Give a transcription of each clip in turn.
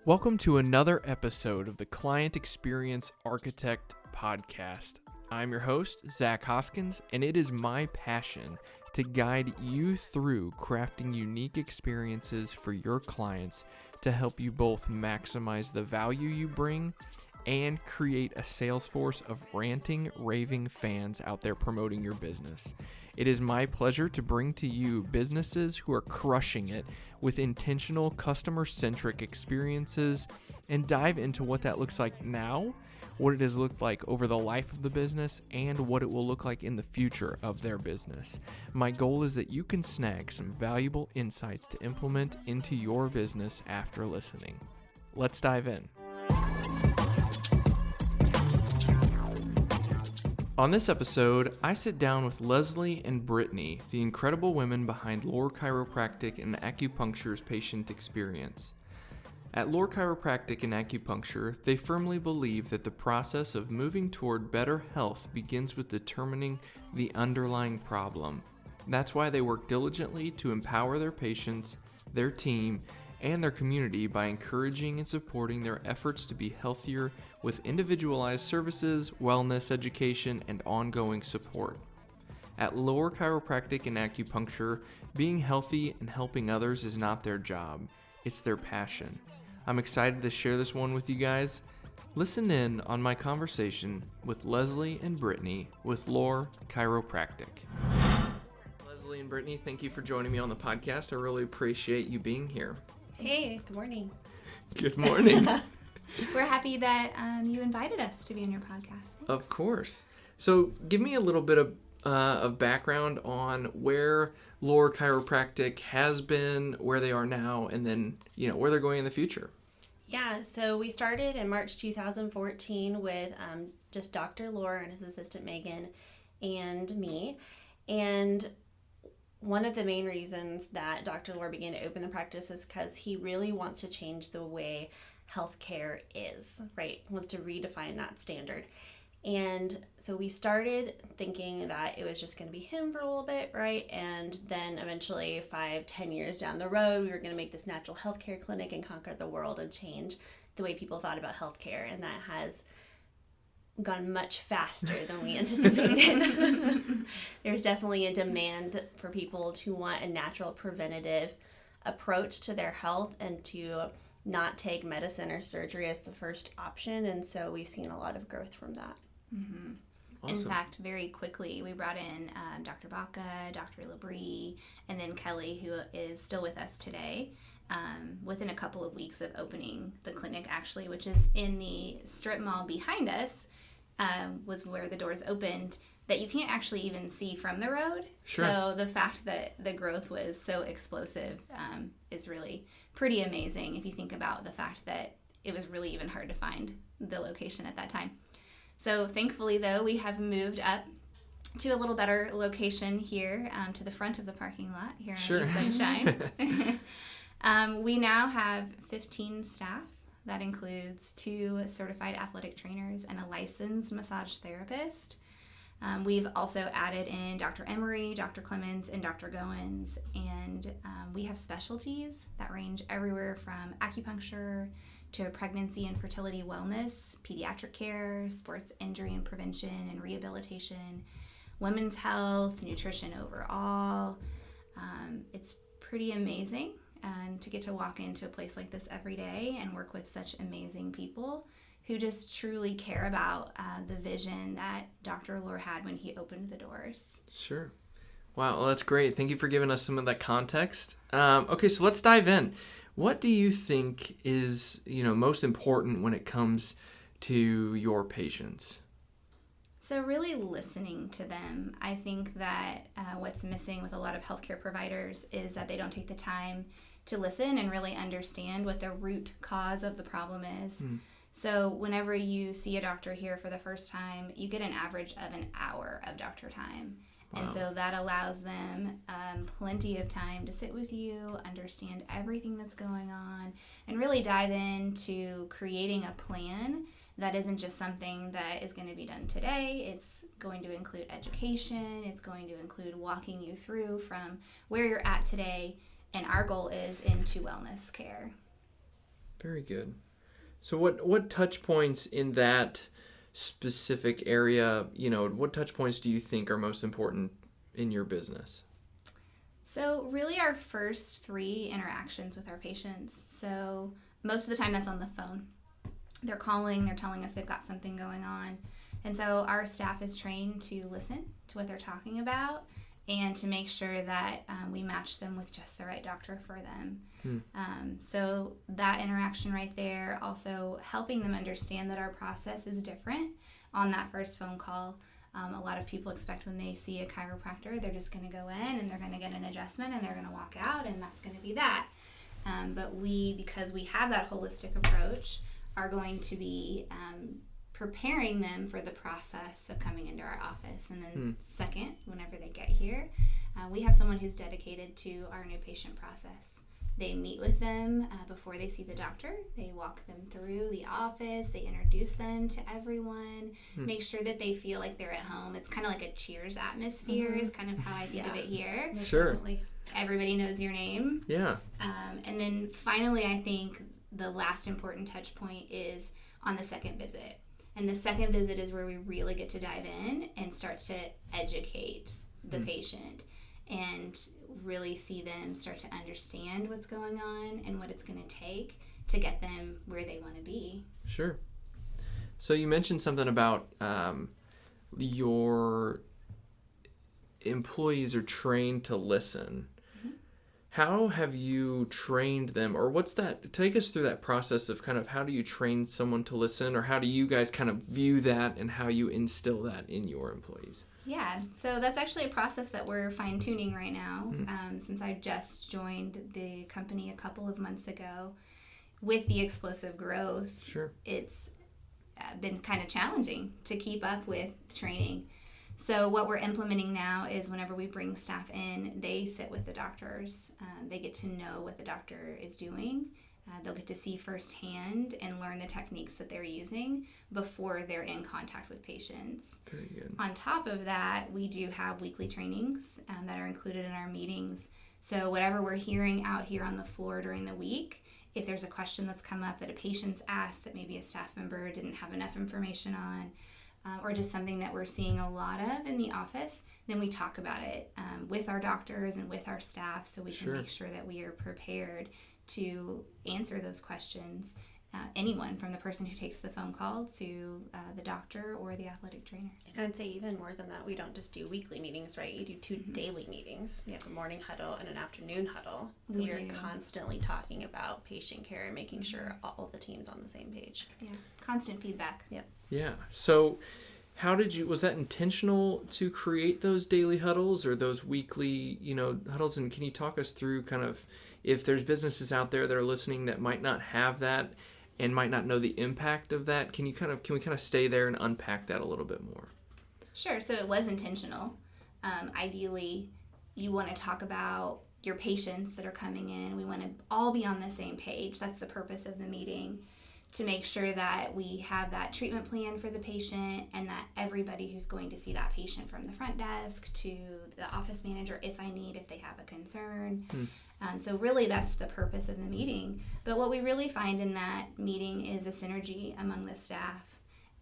Welcome to another episode of the Client Experience Architect podcast. I'm your host, Zach Hoskins, and it is my passion to guide you through crafting unique experiences for your clients to help you both maximize the value you bring and create a sales force of ranting, raving fans out there promoting your business. It is my pleasure to bring to you businesses who are crushing it with intentional customer-centric experiences and dive into what that looks like now, what it has looked like over the life of the business, and what it will look like in the future of their business. My goal is that you can snag some valuable insights to implement into your business after listening. Let's dive in. On this episode, I sit down with Leslie and Brittany, the incredible women behind Loehr Chiropractic and Acupuncture's patient experience. At Loehr Chiropractic and Acupuncture, they firmly believe that the process of moving toward better health begins with determining the underlying problem. That's why they work diligently to empower their patients, their team, and their community by encouraging and supporting their efforts to be healthier with individualized services, wellness education, and ongoing support. At Loehr Chiropractic and Acupuncture, being healthy and helping others is not their job, it's their passion. I'm excited to share this one with you guys. Listen in on my conversation with Leslie and Brittany with Loehr Chiropractic. Leslie and Brittany, thank you for joining me on the podcast. I really appreciate you being here. Hey, good morning. Good morning. We're happy that you invited us to be on your podcast. Thanks. Of course. So give me a little bit of background on where Loehr Chiropractic has been, where they are now, and then, where they're going in the future. Yeah, so we started in March 2014 with just Dr. Loehr and his assistant Megan and me. And one of the main reasons that Dr. Loehr began to open the practice is because he really wants to change the way healthcare is, right? He wants to redefine that standard. And so we started thinking that it was just going to be him for a little bit, right? And then eventually 5-10 years down the road, we were going to make this natural healthcare clinic and conquer the world and change the way people thought about healthcare. And that has gone much faster than we anticipated. There's definitely a demand for people to want a natural preventative approach to their health and to not take medicine or surgery as the first option. And so we've seen a lot of growth from that. Mm-hmm. Awesome. In fact, very quickly, we brought in Dr. Baca, Dr. Loehr, and then Kelly, who is still with us today, within a couple of weeks of opening the clinic, actually, which is in the strip mall behind us, was where the doors opened that you can't actually even see from the road. Sure. So the fact that the growth was so explosive is really pretty amazing if you think about the fact that it was really even hard to find the location at that time. So thankfully, though, we have moved up to a little better location here to the front of the parking lot here in the sunshine. We now have 15 staff. That includes 2 certified athletic trainers and a licensed massage therapist. We've also added in Dr. Emery, Dr. Clemens, and Dr. Goins, and we have specialties that range everywhere from acupuncture to pregnancy and fertility wellness, pediatric care, sports injury and prevention and rehabilitation, women's health, nutrition overall. It's pretty amazing. And to get to walk into a place like this every day and work with such amazing people who just truly care about the vision that Dr. Loehr had when he opened the doors. Sure. Wow, well, that's great. Thank you for giving us some of that context. Okay, so let's dive in. What do you think is, most important when it comes to your patients? So really listening to them. I think that what's missing with a lot of healthcare providers is that they don't take the time to listen and really understand what the root cause of the problem is. So whenever you see a doctor here for the first time, you get an average of an hour of doctor time. Wow. And so that allows them plenty of time to sit with you, understand everything that's going on, and really dive into creating a plan that isn't just something that is going to be done today. It's going to include education. It's going to include walking you through from where you're at today, and our goal is into wellness care. Very good. So what touch points in that specific area, what touch points do you think are most important in your business? So really our first 3 interactions with our patients. So most of the time that's on the phone. They're calling, they're telling us they've got something going on. And so our staff is trained to listen to what they're talking about and to make sure that we match them with just the right doctor for them. So that interaction right there, also helping them understand that our process is different on that first phone call. A lot of people expect when they see a chiropractor, they're just going to go in and they're going to get an adjustment and they're going to walk out and that's going to be that. But we, because we have that holistic approach, are going to be preparing them for the process of coming into our office. And then second, whenever they get here, we have someone who's dedicated to our new patient process. They meet with them before they see the doctor. They walk them through the office. They introduce them to everyone, make sure that they feel like they're at home. It's kind of like a Cheers atmosphere is kind of how I think of it here. Sure. Definitely. Everybody knows your name. Yeah. And then finally, I think the last important touch point is on the second visit. And the second visit is where we really get to dive in and start to educate the patient and really see them start to understand what's going on and what it's going to take to get them where they want to be. Sure. So you mentioned something about your employees are trained to listen. How have you trained them, or what's that? Take us through that process of kind of how do you train someone to listen, or how do you guys kind of view that and how you instill that in your employees? Yeah, so that's actually a process that we're fine-tuning right now. Since I just joined the company a couple of months ago, with the explosive growth, it's been kind of challenging to keep up with training. So what we're implementing now is whenever we bring staff in, they sit with the doctors. They get to know what the doctor is doing. They'll get to see firsthand and learn the techniques that they're using before they're in contact with patients. Very good. On top of that, we do have weekly trainings that are included in our meetings. So whatever we're hearing out here on the floor during the week, if there's a question that's come up that a patient's asked that maybe a staff member didn't have enough information on, or just something that we're seeing a lot of in the office, then we talk about it with our doctors and with our staff so we can make sure that we are prepared to answer those questions. Anyone from the person who takes the phone call to the doctor or the athletic trainer. I would say even more than that, we don't just do weekly meetings, right? You do 2 daily meetings. We have a morning huddle and an afternoon huddle. So we are constantly talking about patient care and making sure all the team's on the same page. Yeah, constant feedback. Yep. Yeah. So was that intentional to create those daily huddles or those weekly, huddles? And can you talk us through kind of if there's businesses out there that are listening that might not have that and might not know the impact of that? Can we kind of stay there and unpack that a little bit more? Sure. So it was intentional. Ideally, you want to talk about your patients that are coming in. We want to all be on the same page. That's the purpose of the meeting, to make sure that we have that treatment plan for the patient and that everybody who's going to see that patient, from the front desk to the office manager, if they have a concern. So really that's the purpose of the meeting. But what we really find in that meeting is a synergy among the staff.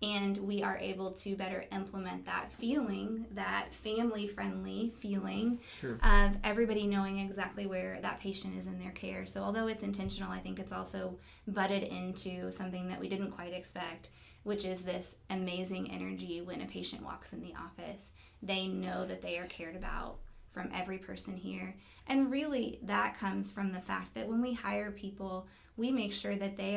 And we are able to better implement that feeling, that family-friendly feeling of everybody knowing exactly where that patient is in their care. So although it's intentional, I think it's also butted into something that we didn't quite expect, which is this amazing energy when a patient walks in the office. They know that they are cared about from every person here. And really that comes from the fact that when we hire people, we make sure that they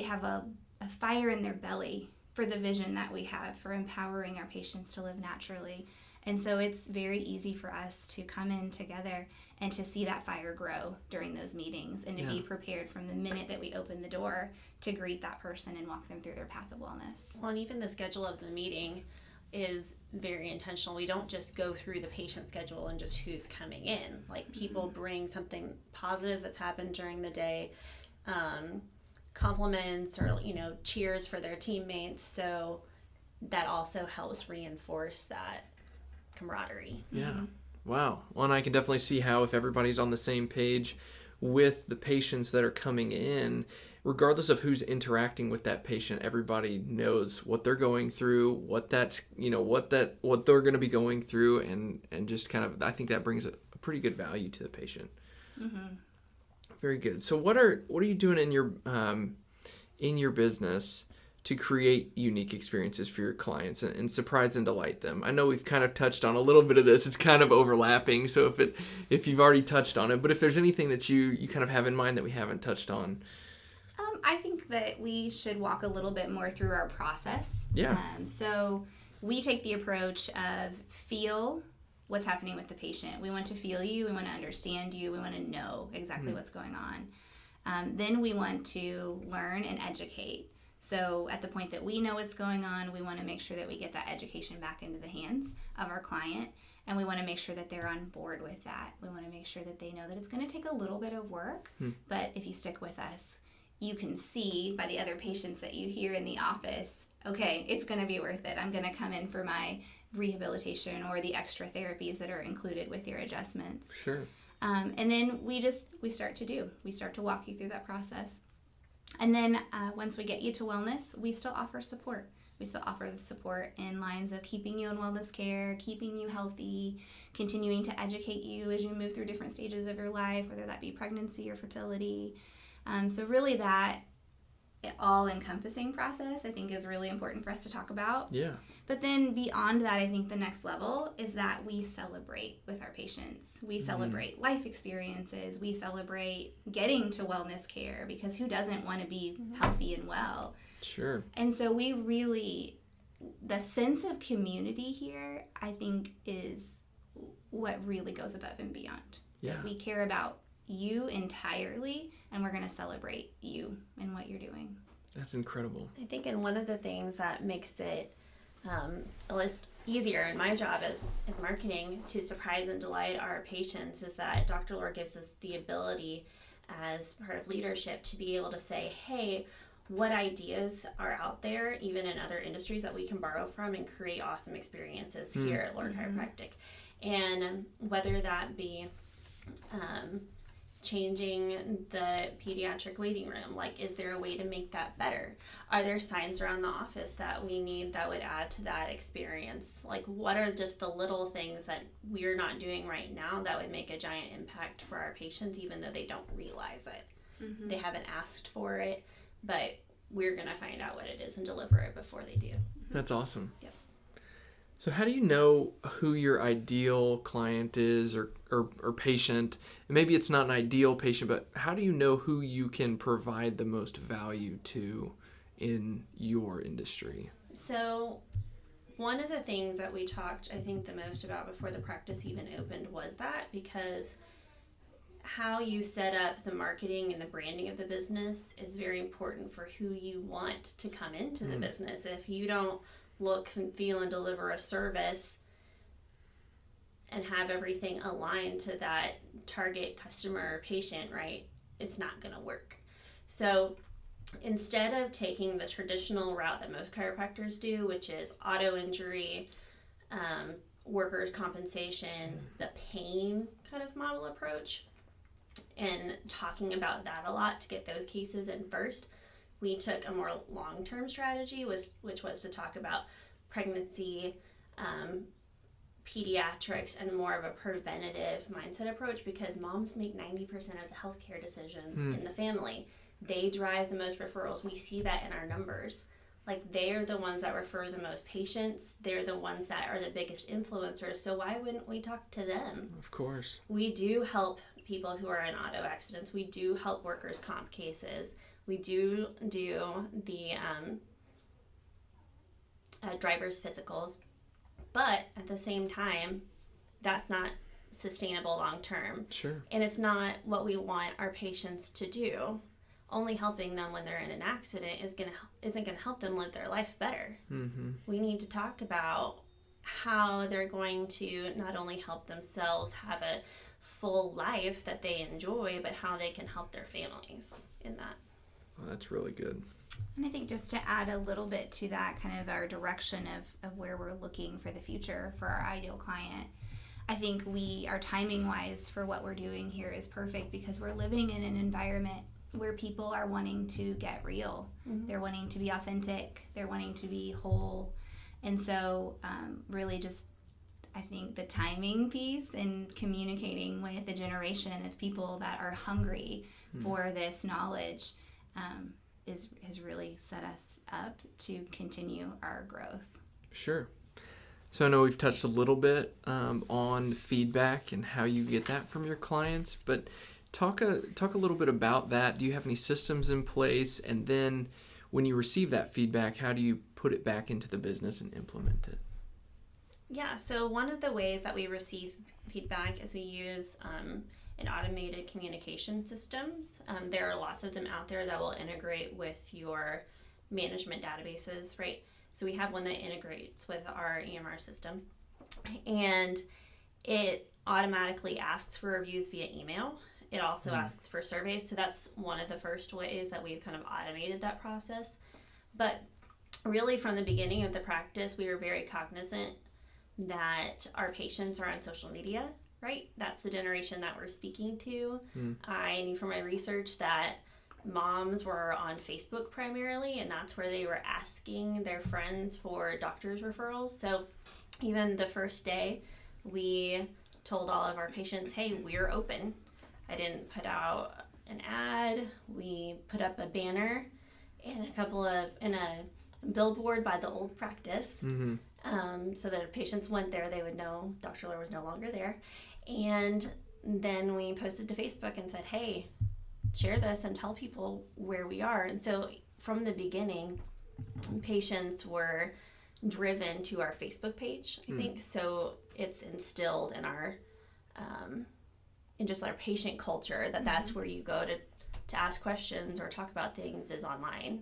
have a fire in their belly for the vision that we have for empowering our patients to live naturally. And so it's very easy for us to come in together and to see that fire grow during those meetings and to be prepared from the minute that we open the door to greet that person and walk them through their path of wellness. Well, and even the schedule of the meeting is very intentional. We don't just go through the patient schedule and just who's coming in. Like people bring something positive that's happened during the day, compliments or cheers for their teammates, so that also helps reinforce that camaraderie. Wow. Well, and I can definitely see how if everybody's on the same page with the patients that are coming in, regardless of who's interacting with that patient, everybody knows what they're going through, what they're going to be going through, and just kind of, I think that brings a pretty good value to the patient. Mm-hmm. Very good. So what are you doing in your business to create unique experiences for your clients and surprise and delight them? I know we've kind of touched on a little bit of this. It's kind of overlapping. So if you've already touched on it, but if there's anything that you kind of have in mind that we haven't touched on. I think that we should walk a little bit more through our process. Yeah. So we take the approach of feel what's happening with the patient. We want to feel you. We want to understand you. We want to know exactly what's going on. Then we want to learn and educate. So at the point that we know what's going on, we want to make sure that we get that education back into the hands of our client, and we want to make sure that they're on board with that. We want to make sure that they know that it's going to take a little bit of work, but if you stick with us, you can see by the other patients that you hear in the office, okay, it's going to be worth it. I'm going to come in for my rehabilitation or the extra therapies that are included with your adjustments. Sure. And then we start to walk you through that process. And then once we get you to wellness, we still offer support. We still offer the support in lines of keeping you in wellness care, keeping you healthy, continuing to educate you as you move through different stages of your life, whether that be pregnancy or fertility. So really that all-encompassing process, I think, is really important for us to talk about. Yeah. But then beyond that, I think the next level is that we celebrate with our patients. We celebrate life experiences. We celebrate getting to wellness care, because who doesn't want to be healthy and well? Sure. And so we really, the sense of community here, I think, is what really goes above and beyond. Yeah. We care about you entirely, and we're going to celebrate you and what you're doing. That's incredible. I think, and one of the things that makes it at least easier in my job as marketing to surprise and delight our patients is that Dr. Loehr gives us the ability as part of leadership to be able to say, hey, what ideas are out there, even in other industries, that we can borrow from and create awesome experiences here at Loehr Chiropractic. And whether that be changing the pediatric waiting room, like, is there a way to make that better? Are there signs around the office that we need that would add to that experience? Like, what are just the little things that we're not doing right now that would make a giant impact for our patients, even though they don't realize it? They haven't asked for it, but we're going to find out what it is and deliver it before they do. That's awesome. Yep. So how do you know who your ideal client is or patient? And maybe it's not an ideal patient, but how do you know who you can provide the most value to in your industry? So one of the things that we talked, I think, the most about before the practice even opened was that, because how you set up the marketing and the branding of the business is very important for who you want to come into the business. If you don't look and feel and deliver a service and have everything aligned to that target customer or patient, right, it's not going to work. So instead of taking the traditional route that most chiropractors do, which is auto injury, workers' compensation, the pain kind of model approach, and talking about that a lot to get those cases in first, we took a more long-term strategy, which was to talk about pregnancy, pediatrics, and more of a preventative mindset approach, because moms make 90% of the healthcare decisions in the family. They drive the most referrals. We see that in our numbers. Like, they are the ones that refer the most patients. They're the ones that are the biggest influencers. So why wouldn't we talk to them? Of course. We do help people who are in auto accidents. We do help workers' comp cases. We do the driver's physicals. But at the same time, that's not sustainable long term. Sure. And it's not what we want our patients to do. Only helping them when they're in an accident isn't going to help them live their life better. We need to talk about how they're going to not only help themselves have a full life that they enjoy, but how they can help their families in that. Well, that's really good. And I think just to add a little bit to that, kind of our direction of where we're looking for the future for our ideal client, I think our timing wise for what we're doing here is perfect because we're living in an environment where people are wanting to get real. Mm-hmm. They're wanting to be authentic. They're wanting to be whole. And so really just, I think the timing piece and communicating with a generation of people that are hungry for this knowledge has really set us up to continue our growth. Sure. So I know we've touched a little bit on feedback and how you get that from your clients, but talk a little bit about that. Do you have any systems in place? And then when you receive that feedback, how do you put it back into the business and implement it? Yeah, so one of the ways that we receive feedback is we use an automated communication systems. There are lots of them out there that will integrate with your management databases, right? So we have one that integrates with our EMR system, and it automatically asks for reviews via email. It also asks for surveys, so that's one of the first ways that we've kind of automated that process. But really from the beginning of the practice, we were very cognizant that our patients are on social media, right? That's the generation that we're speaking to. I knew from my research that moms were on Facebook primarily, and that's where they were asking their friends for doctor's referrals. So even the first day, we told all of our patients, hey, we're open. I didn't put out an ad. We put up a banner and a billboard by the old practice, so that if patients went there, they would know Dr. Loehr was no longer there. And then we posted to Facebook and said, hey, share this and tell people where we are. And so from the beginning, patients were driven to our Facebook page, I think. So it's instilled in our in just our patient culture that that's where you go to ask questions or talk about things is online.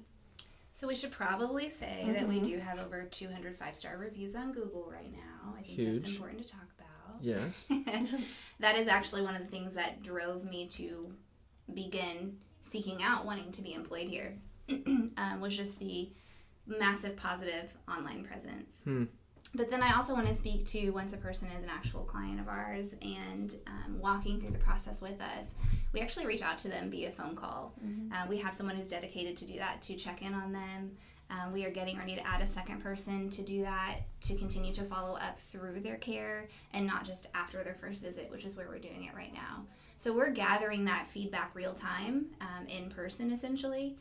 So we should probably say that we do have over 200 5-star reviews on Google right now. I think Huge. That's important to talk about. Yes. That is actually one of the things that drove me to begin seeking out wanting to be employed here, was just the massive positive online presence. But then I also want to speak to once a person is an actual client of ours and walking through the process with us, we actually reach out to them via phone call. We have someone who's dedicated to do that, to check in on them. We are getting ready to add a second person to do that, to continue to follow up through their care and not just after their first visit, which is where we're doing it right now. So we're gathering that feedback real time, in person essentially.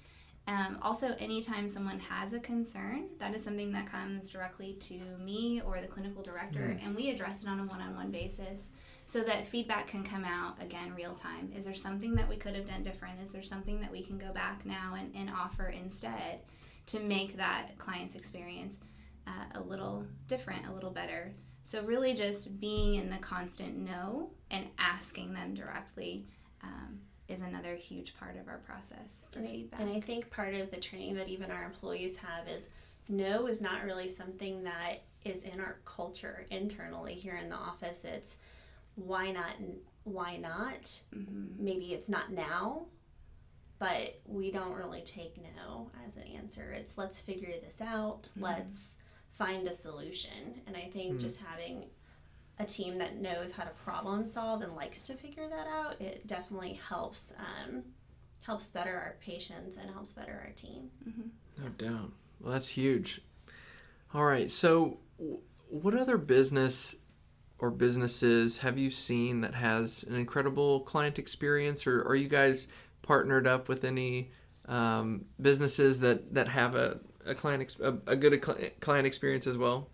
Also, anytime someone has a concern, that is something that comes directly to me or the clinical director, and we address it on a one-on-one basis so that feedback can come out, again, real time. Is there something that we could have done different? Is there something that we can go back now and offer instead to make that client's experience a little different, a little better? So really just being in the constant know and asking them directly is another huge part of our process for feedback. And I think part of the training that even our employees have is no is not really something that is in our culture internally here in the office. It's why not? Maybe it's not now, but we don't really take no as an answer. It's let's figure this out. Let's find a solution. And I think just having a team that knows how to problem solve and likes to figure that out, it definitely helps better our patients and helps better our team. No doubt. Well, that's huge. All right. So what other business or businesses have you seen that has an incredible client experience, or are you guys partnered up with any businesses that have a good client experience as well?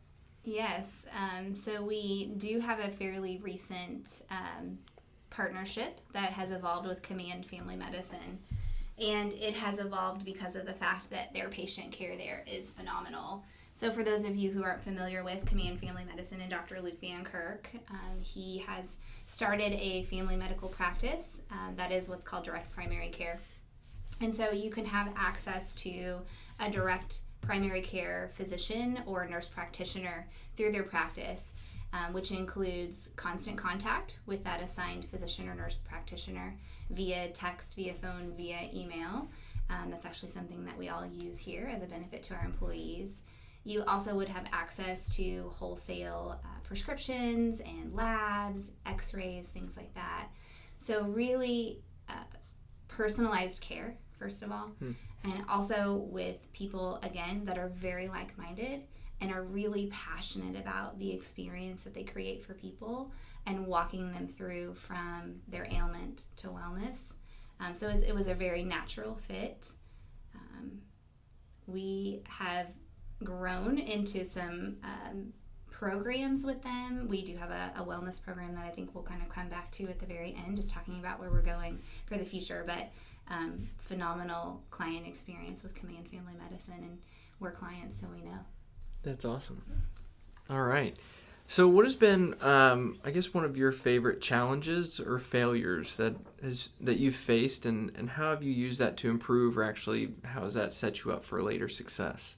Yes. So we do have a fairly recent partnership that has evolved with Command Family Medicine. And it has evolved because of the fact that their patient care there is phenomenal. So for those of you who aren't familiar with Command Family Medicine and Dr. Luke Van Kirk, he has started a family medical practice that is what's called direct primary care. And so you can have access to a direct primary care physician or nurse practitioner through their practice, which includes constant contact with that assigned physician or nurse practitioner via text, via phone, via email. That's actually something that we all use here as a benefit to our employees. You also would have access to wholesale prescriptions and labs, x-rays, things like that. So really personalized care, first of all, and also with people, again, that are very like-minded and are really passionate about the experience that they create for people and walking them through from their ailment to wellness. So it was a very natural fit. We have grown into some programs with them. We do have a wellness program that I think we'll kind of come back to at the very end, just talking about where we're going for the future. But phenomenal client experience with Command Family Medicine, and we're clients, so we know. That's awesome. All right. So what has been, I guess, one of your favorite challenges or failures that you've faced, and how have you used that to improve, or actually how has that set you up for later success?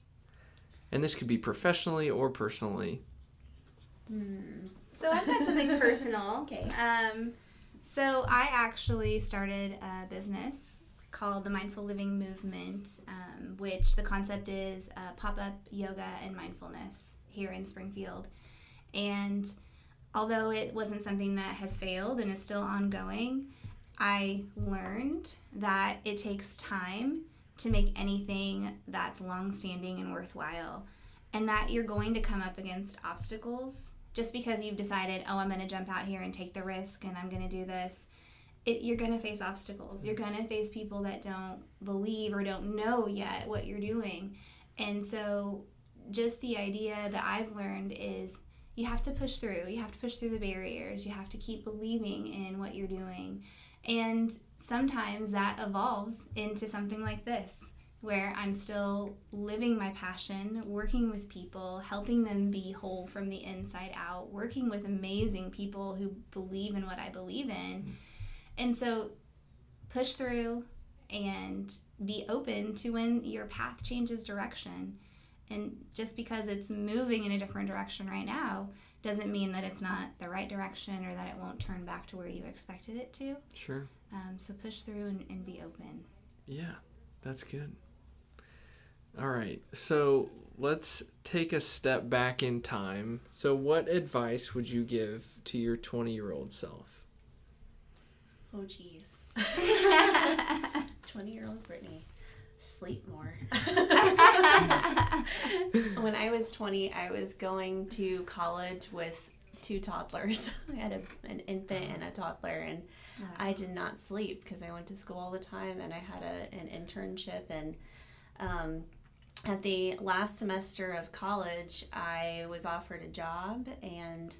And this could be professionally or personally. So I've got something personal. Okay. So I actually started a business called the Mindful Living Movement, which the concept is pop-up yoga and mindfulness here in Springfield. And although it wasn't something that has failed and is still ongoing, I learned that it takes time to make anything that's long-standing and worthwhile, and that you're going to come up against obstacles. Just because you've decided, I'm going to jump out here and take the risk and I'm going to do this, you're going to face obstacles. You're going to face people that don't believe or don't know yet what you're doing. And so just the idea that I've learned is you have to push through. You have to push through the barriers. You have to keep believing in what you're doing. And sometimes that evolves into something like this, where I'm still living my passion, working with people, helping them be whole from the inside out, working with amazing people who believe in what I believe in. And so push through and be open to when your path changes direction. And just because it's moving in a different direction right now doesn't mean that it's not the right direction or that it won't turn back to where you expected it to. Sure. So push through and be open. Yeah, that's good. All right, so let's take a step back in time. So what advice would you give to your 20-year-old self? Oh, geez. 20-year-old Brittany. Sleep more. When I was 20, I was going to college with 2 toddlers. I had an infant and a toddler, and I did not sleep because I went to school all the time, and I had an internship. And at the last semester of college, I was offered a job, and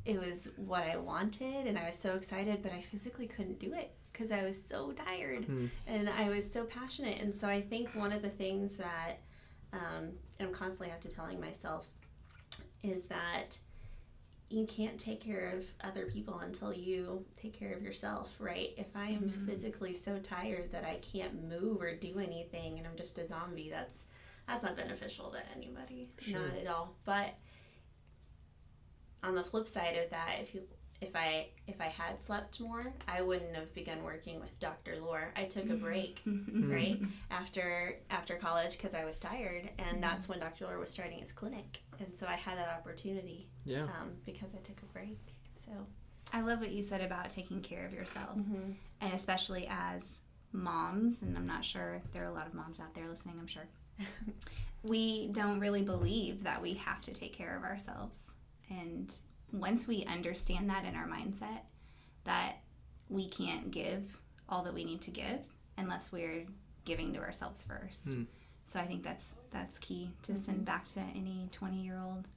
it was what I wanted, and I was so excited, but I physically couldn't do it because I was so tired and I was so passionate. And so I think one of the things that I'm constantly have to telling myself is that you can't take care of other people until you take care of yourself, right? If I am physically so tired that I can't move or do anything and I'm just a zombie, that's not beneficial to anybody. Sure. Not at all. But on the flip side of that, if I had slept more, I wouldn't have begun working with Dr. Loehr. I took a break, right, after college because I was tired, and that's when Dr. Loehr was starting his clinic, and so I had that opportunity. Yeah. Because I took a break. So I love what you said about taking care of yourself, and especially as moms, and I'm not sure there are a lot of moms out there listening, I'm sure. We don't really believe that we have to take care of ourselves. And once we understand that in our mindset, that we can't give all that we need to give unless we're giving to ourselves first. So I think that's key to send back to any 20-year-old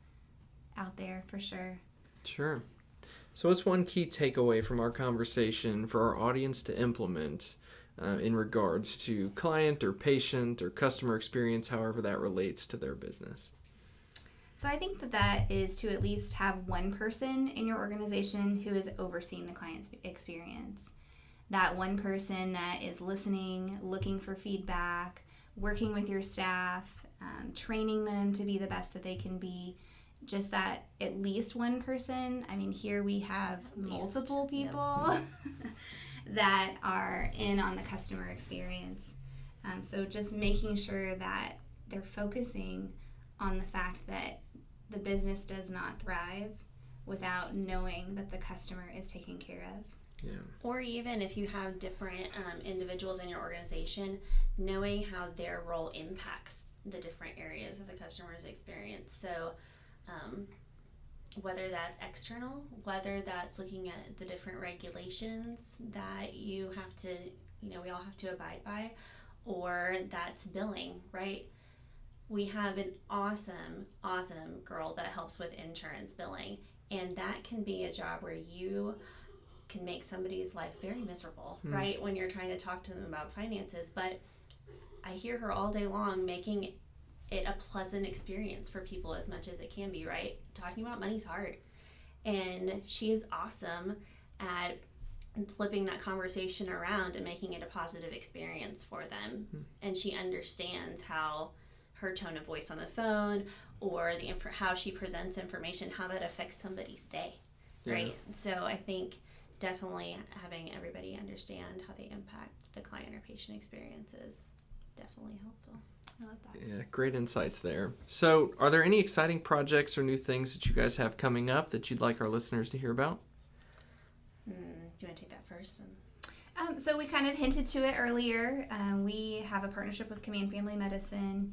out there for sure. Sure. So what's one key takeaway from our conversation for our audience to implement in regards to client or patient or customer experience, however that relates to their business? So I think that is to at least have one person in your organization who is overseeing the client's experience. That one person that is listening, looking for feedback, working with your staff, training them to be the best that they can be. Just that at least one person. I mean, here we have multiple people that are in on the customer experience. So just making sure that they're focusing on the fact that the business does not thrive without knowing that the customer is taken care of. Yeah. Or even if you have different individuals in your organization, knowing how their role impacts the different areas of the customer's experience. So whether that's external, whether that's looking at the different regulations that you have to, we all have to abide by, or that's billing, right? We have an awesome girl that helps with insurance billing, and that can be a job where you can make somebody's life very miserable, right? When you're trying to talk to them about finances. But I hear her all day long making it a pleasant experience for people as much as it can be, right? Talking about money's hard. And she is awesome at flipping that conversation around and making it a positive experience for them. And she understands how her tone of voice on the phone or how she presents information, how that affects somebody's day, right? So I think definitely having everybody understand how they impact the client or patient experience is definitely helpful. I love that. Yeah, great insights there. So are there any exciting projects or new things that you guys have coming up that you'd like our listeners to hear about? Do you want to take that first? So we kind of hinted to it earlier. We have a partnership with Command Family Medicine.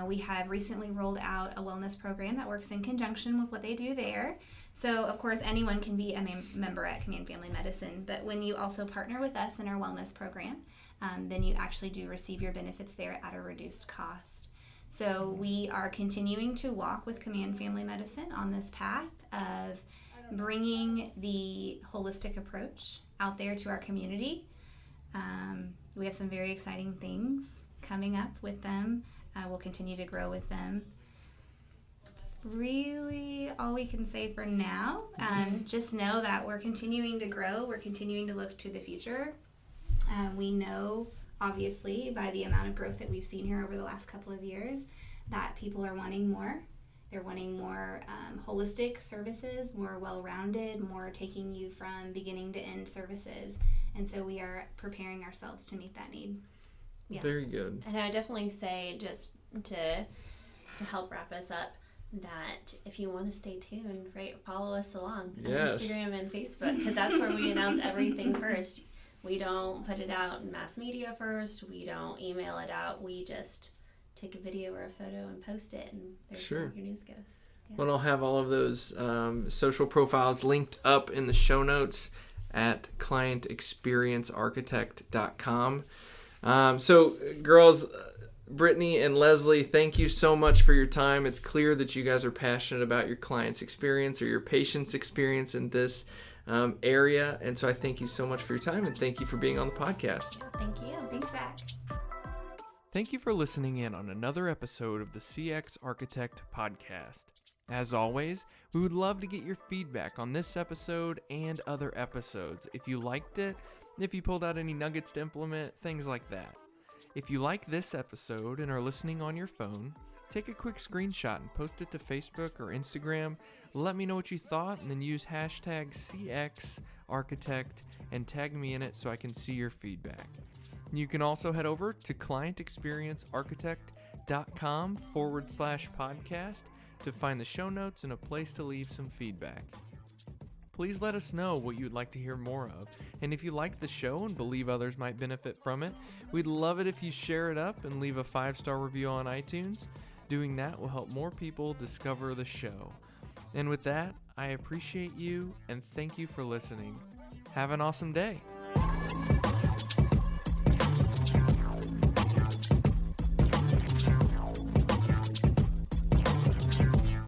We have recently rolled out a wellness program that works in conjunction with what they do there. So, of course, anyone can be a member at Command Family Medicine, but when you also partner with us in our wellness program, then you actually do receive your benefits there at a reduced cost. So we are continuing to walk with Command Family Medicine on this path of bringing the holistic approach out there to our community. We have some very exciting things coming up with them. We'll continue to grow with them. That's really all we can say for now. Just know that we're continuing to grow. We're continuing to look to the future. We know, obviously, by the amount of growth that we've seen here over the last couple of years, that people are wanting more. They're wanting more holistic services, more well-rounded, more taking you from beginning to end services. And so we are preparing ourselves to meet that need. Yeah. Very good. And I definitely say, just to help wrap us up, that if you want to stay tuned, right, follow us along on Instagram and Facebook, because that's where we announce everything first. We don't put it out in mass media first. We don't email it out. We just take a video or a photo and post it, and there's where your news goes. Yeah. Well, I'll have all of those social profiles linked up in the show notes at clientexperiencearchitect.com. So, girls, Brittany and Leslie, thank you so much for your time. It's clear that you guys are passionate about your client's experience or your patient's experience in this area. And so I thank you so much for your time, and thank you for being on the podcast. Yeah, thank you. Thanks, Zach. Thank you for listening in on another episode of the CX Architect Podcast. As always, we would love to get your feedback on this episode and other episodes. If you liked it, if you pulled out any nuggets to implement, things like that. If you like this episode and are listening on your phone, take a quick screenshot and post it to Facebook or Instagram. Let me know what you thought, and then use hashtag CXArchitect and tag me in it so I can see your feedback. You can also head over to clientexperiencearchitect.com/podcast to find the show notes and a place to leave some feedback. Please let us know what you'd like to hear more of. And if you like the show and believe others might benefit from it, we'd love it if you share it up and leave a 5-star review on iTunes. Doing that will help more people discover the show. And with that, I appreciate you and thank you for listening. Have an awesome day.